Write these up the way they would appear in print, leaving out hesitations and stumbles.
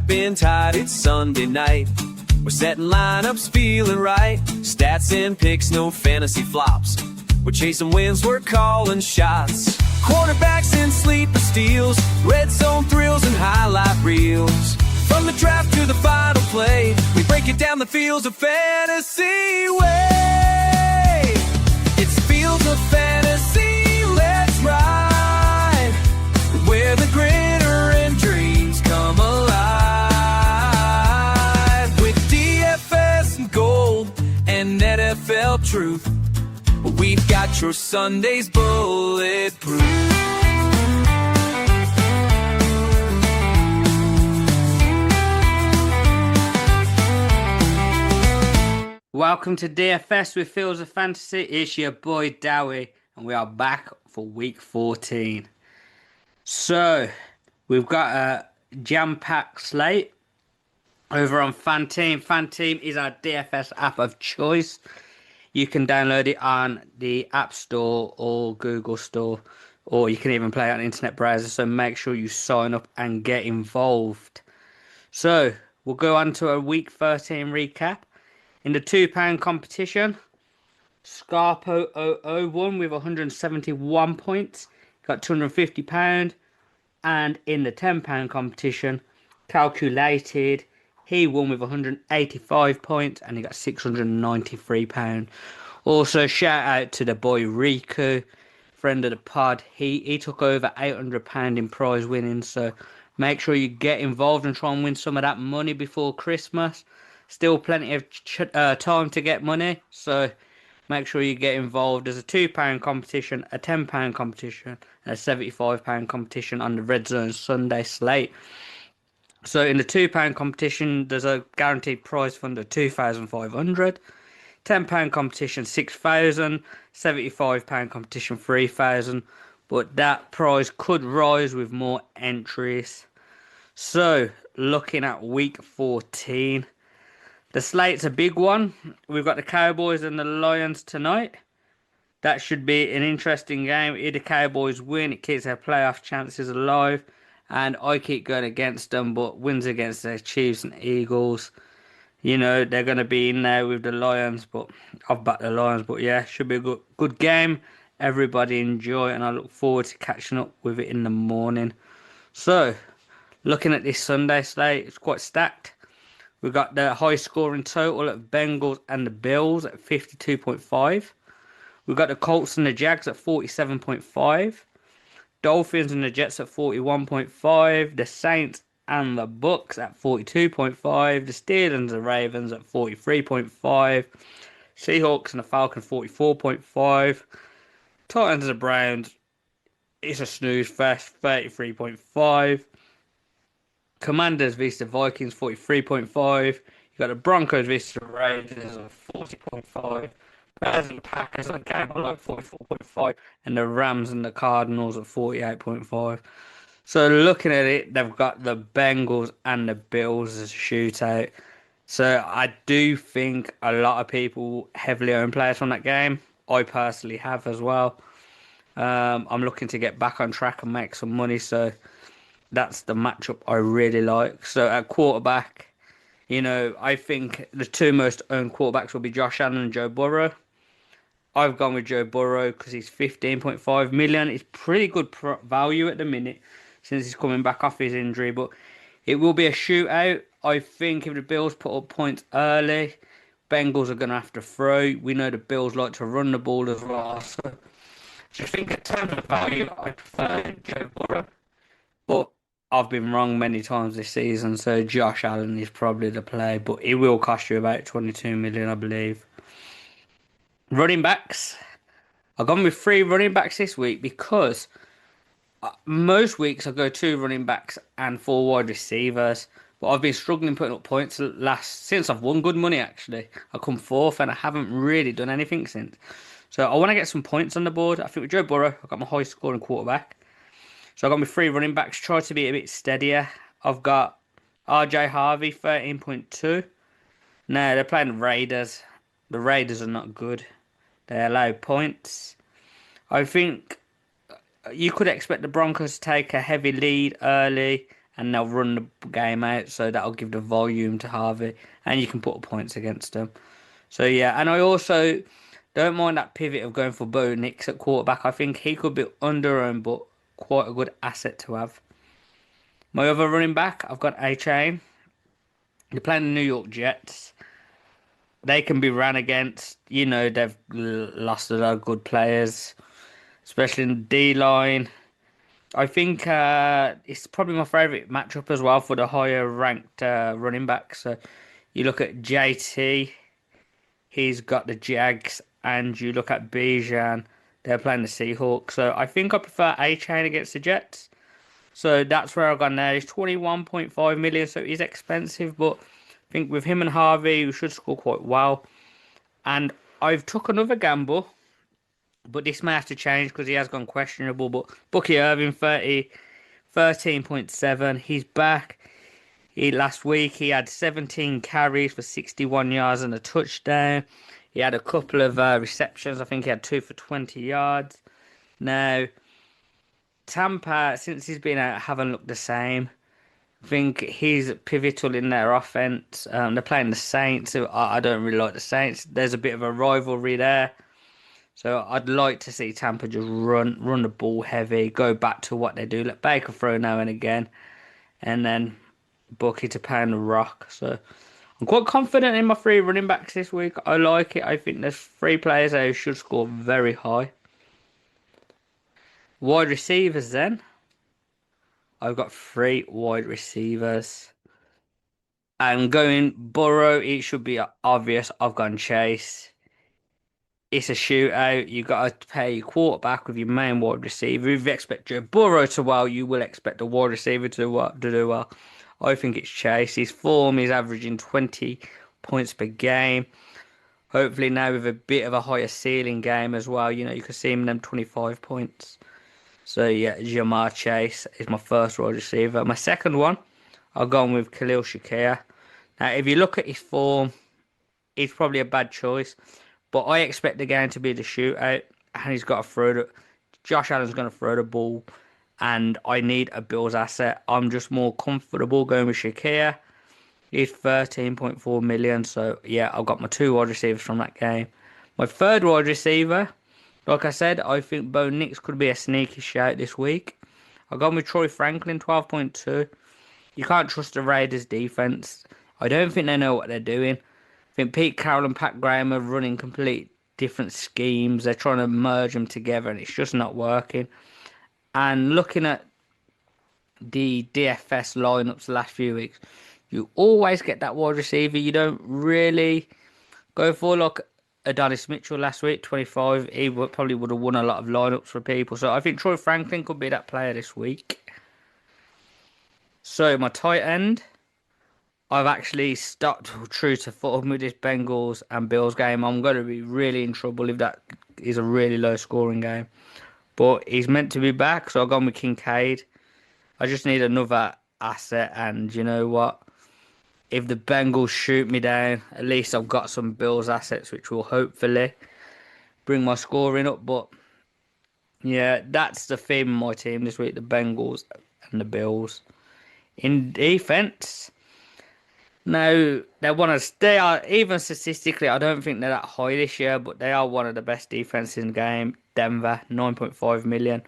Strap in tight, it's Sunday night. We're setting lineups, feeling right. Stats and picks, no fantasy flops. We're chasing wins, we're calling shots. Quarterbacks and sleeper steals, red zone thrills and highlight reels. From the draft to the final play, we break it down the fields of fantasy way. It's fields of fantasy, let's ride. Where the glitter and dreams come alive. With DFS and gold and NFL truth, we've got your Sundays bulletproof. Welcome to DFS with Fields of Fantasy. It's your boy Dowie, and we are back for week 14. So, we've got a jam-packed slate over on Fanteam. Fanteam is our DFS app of choice. You can download it on the App Store or Google Store, or you can even play it on internet browser. So make sure you sign up and get involved. So we'll go on to a week 13 recap. In the £2 competition, Scarpo 00 won with 171 points, got £250. And in the £10 competition, Calculated, he won with 185 points and he got £693. Also, shout out to the boy Riku, friend of the pod. He took over £800 in prize winnings. So make sure you get involved and try and win some of that money before Christmas. Still plenty of time to get money. So make sure you get involved. There's a £2 competition, a £10 competition, and a £75 competition on the Redzone Sunday slate. So in the £2 competition, there's a guaranteed prize fund of £2,500. £10 competition, £6,000. £75 competition, £3,000. But that prize could rise with more entries. So looking at week 14, the slate's a big one. We've got the Cowboys and the Lions tonight. That should be an interesting game. If the Cowboys win, it keeps their playoff chances alive. And I keep going against them, but wins against the Chiefs and Eagles, you know, they're going to be in there with the Lions. But I've backed the Lions. But yeah, should be a good game. Everybody enjoy, and I look forward to catching up with it in the morning. So, looking at this Sunday slate, it's quite stacked. We've got the high scoring total at Bengals and the Bills at 52.5. We've got the Colts and the Jags at 47.5. Dolphins and the Jets at 41.5. The Saints and the Bucks at 42.5. The Steelers and the Ravens at 43.5. Seahawks and the Falcons 44.5. Titans and the Browns, it's a snooze fest, 33.5. Commanders vs the Vikings 43.5. You got the Broncos vs the Raiders at 40.5. Bears and the Packers on game below 44.5, and the Rams and the Cardinals at 48.5. So looking at it, they've got the Bengals and the Bills as a shootout. So I do think a lot of people heavily own players from that game. I personally have as well. I'm looking to get back on track and make some money. So that's the matchup I really like. So at quarterback, you know, I think the two most owned quarterbacks will be Josh Allen and Joe Burrow. I've gone with Joe Burrow because he's 15.5 million. It's pretty good value at the minute since he's coming back off his injury. But it will be a shootout. I think if the Bills put up points early, Bengals are going to have to throw. We know the Bills like to run the ball as well. So I think in terms of value, I prefer Joe Burrow. But I've been wrong many times this season. So Josh Allen is probably the play. But it will cost you about 22 million, I believe. Running backs. I've gone with 3 running backs this week because most weeks I go 2 running backs and 4 wide receivers. But I've been struggling putting up points since I've won good money actually. I come 4th and I haven't really done anything since. So I want to get some points on the board. I think with Joe Burrow, I've got my high scoring quarterback. So I've got my 3 running backs. Try to be a bit steadier. I've got RJ Harvey, 13.2. Now they're playing the Raiders. The Raiders are not good. They allow points. I think you could expect the Broncos to take a heavy lead early and they'll run the game out, so that'll give the volume to Harvey, and you can put points against them. So yeah, and I also don't mind that pivot of going for Bo Nix at quarterback. I think he could be underowned, but quite a good asset to have. My other running back, I've got A-Chain. They're playing the New York Jets. They can be ran against. You know, they've lost a lot of good players, especially in the D line. I think it's probably my favourite matchup as well for the higher ranked running back. So you look at JT, he's got the Jags, and you look at Bijan, they're playing the Seahawks. So I think I prefer A-Chain against the Jets. So that's where I've gone now. He's 21.5 million, so he's expensive, but I think with him and Harvey, we should score quite well. And I've took another gamble, but this may have to change because he has gone questionable. But Bucky Irving, 13.7. He's back. Last week he had 17 carries for 61 yards and a touchdown. He had a couple of receptions. I think he had 2 for 20 yards. Now, Tampa, since he's been out, haven't looked the same. I think he's pivotal in their offense. They're playing the Saints. I don't really like the Saints. There's a bit of a rivalry there. So I'd like to see Tampa just run the ball heavy, go back to what they do. Let Baker throw now and again, and then Bucky to pound the rock. So I'm quite confident in my 3 running backs this week. I like it. I think there's 3 players who should score very high. Wide receivers then. I've got 3 wide receivers. And going Burrow, it should be obvious. I've gone Chase. It's a shootout. You got to pay your quarterback with your main wide receiver. If you expect Joe Burrow to well, you will expect the wide receiver to do well. I think it's Chase. His form is averaging 20 points per game. Hopefully now with a bit of a higher ceiling game as well. You know, you can see him in them 25 points. So yeah, Jamar Chase is my first wide receiver. My second one, I've gone with Khalil Shakir. Now, if you look at his form, he's probably a bad choice. But I expect the game to be the shootout. And he's got to throw the... Josh Allen's going to throw the ball. And I need a Bills asset. I'm just more comfortable going with Shakir. He's 13.4 million. So yeah, I've got my 2 wide receivers from that game. My third wide receiver, like I said, I think Bo Nix could be a sneaky shout this week. I've gone with Troy Franklin, 12.2. You can't trust the Raiders' defense. I don't think they know what they're doing. I think Pete Carroll and Pat Graham are running complete different schemes. They're trying to merge them together, and it's just not working. And looking at the DFS lineups the last few weeks, you always get that wide receiver. You don't really go for like Adonis Mitchell last week, 25. He probably would have won a lot of lineups for people. So I think Troy Franklin could be that player this week. So my tight end, I've actually stuck true to form with this Bengals and Bills game. I'm going to be really in trouble if that is a really low scoring game. But he's meant to be back, so I've gone with Kincaid. I just need another asset, and you know what? If the Bengals shoot me down, at least I've got some Bills assets, which will hopefully bring my scoring up. But yeah, that's the theme of my team this week, the Bengals and the Bills. In defense, now they are, even statistically, I don't think they're that high this year, but they are one of the best defenses in the game. Denver, 9.5 million.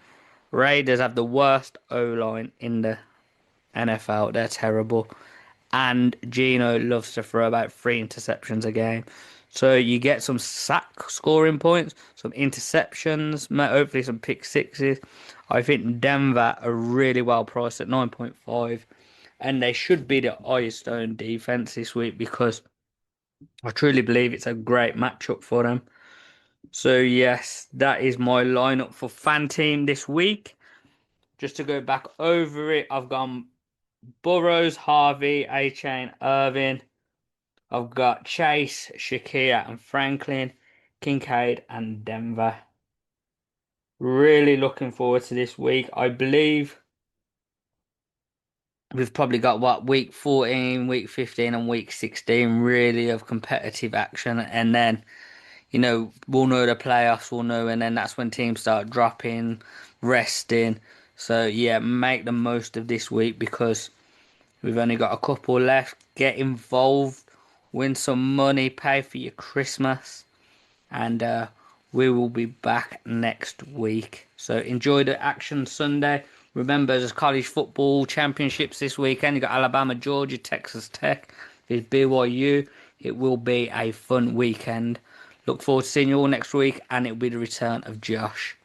Raiders have the worst O-line in the NFL. They're terrible. And Geno loves to throw about 3 interceptions a game. So you get some sack scoring points, some interceptions, hopefully some pick sixes. I think Denver are really well priced at 9.5. And they should be the highest owned defense this week because I truly believe it's a great matchup for them. So yes, that is my lineup for Fanteam this week. Just to go back over it, I've gone Burrows, Harvey, A-Chain, Irvin. I've got Chase, Shakir and Franklin, Kincaid and Denver. Really looking forward to this week. I believe we've probably got week 14, week 15 and week 16 really of competitive action, and then we'll know the playoffs, we'll know, and then that's when teams start dropping, resting. So yeah, make the most of this week because We've only got a couple left. Get involved, win some money, pay for your Christmas, and we will be back next week. So enjoy the action Sunday. Remember, there's college football championships this weekend. You got Alabama, Georgia, Texas Tech. There's BYU. It will be a fun weekend. Look forward to seeing you all next week, and it will be the return of Josh.